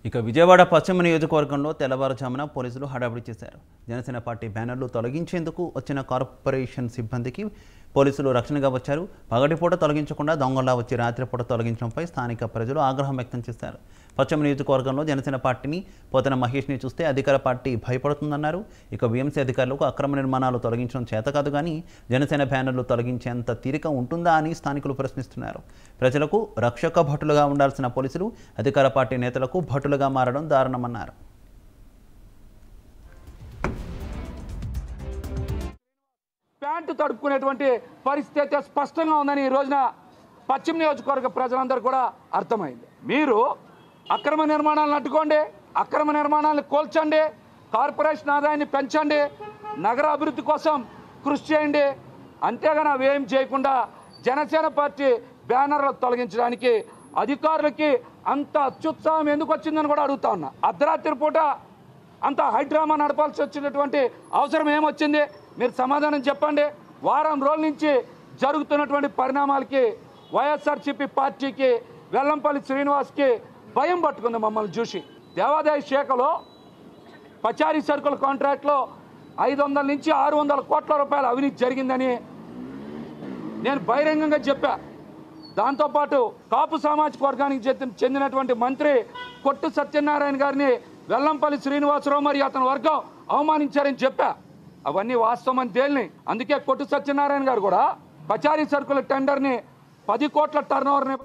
ఇక విజయవాడ పశ్చిమ నియోజకవర్గంలో తెల్లవారుజామున పోలీసులు హడావిడి చేశారు. జనసేన పార్టీ బ్యానర్లు తొలగించేందుకు వచ్చిన కార్పొరేషన్ సిబ్బందికి పోలీసులు రక్షణగా వచ్చారు. పగటిపూట తొలగించకుండా దొంగల్లా వచ్చి రాత్రిపూట తొలగించడంపై స్థానిక ప్రజలు ఆగ్రహం వ్యక్తం చేశారు. పశ్చిమ నియోజకవర్గంలో జనసేన పార్టీని పోతన మహేష్ని చూస్తే అధికార పార్టీ భయపడుతుందన్నారు. ఇక వీఎంసీ అధికారులకు అక్రమ నిర్మాణాలు తొలగించడం చేత కాదు కానీ జనసేన బ్యానర్లు తొలగించేంత తీరిక ఉంటుందా అని స్థానికులు ప్రశ్నిస్తున్నారు. ప్రజలకు రక్షక భటులుగా ఉండాల్సిన పోలీసులు అధికార పార్టీ నేతలకు భటులుగా మారడం దారుణమన్నారు. ప్యాంటు తడుపుకునేటువంటి పరిస్థితి అయితే స్పష్టంగా ఉందని ఈ రోజున పశ్చిమ నియోజకవర్గ ప్రజలందరూ కూడా అర్థమైంది. మీరు అక్రమ నిర్మాణాలను అడ్డుకోండి, అక్రమ నిర్మాణాలను కోల్చండి, కార్పొరేషన్ ఆదాయాన్ని పెంచండి, నగర అభివృద్ధి కోసం కృషి చేయండి. అంతేగాని అవేం చేయకుండా జనసేన పార్టీ బ్యానర్లు తొలగించడానికి అధికారులకి అంత అత్యుత్సాహం ఎందుకు వచ్చిందని కూడా అడుగుతా ఉన్నా. అర్ధరాత్రి పూట అంత హైడ్రామా నడపాల్సి వచ్చినటువంటి అవసరం ఏమొచ్చింది? మీరు సమాధానం చెప్పండి. వారం రోజుల నుంచి జరుగుతున్నటువంటి పరిణామాలకి వైఎస్ఆర్సీపీ పార్టీకి వెల్లంపల్లి శ్రీనివాస్కి భయం పట్టుకుంది మమ్మల్ని చూసి. దేవాదాయ శాఖలో పచారీ సరుకుల కాంట్రాక్ట్లో 500 నుంచి 600 కోట్ల రూపాయల అవినీతి జరిగిందని నేను బహిరంగంగా చెప్పా. దాంతోపాటు కాపు సామాజిక వర్గానికి చెందినటువంటి మంత్రి కొట్టు సత్యనారాయణ గారిని వెల్లంపల్లి శ్రీనివాసరావు మరియు అతని వర్గం అవమానించారని చెప్పా. అవన్నీ వాస్తవం అని తేలిని. అందుకే కొట్టు సత్యనారాయణ గారు కూడా పచారీ సరుకుల టెండర్ని 10 కోట్ల టర్నోవర్ని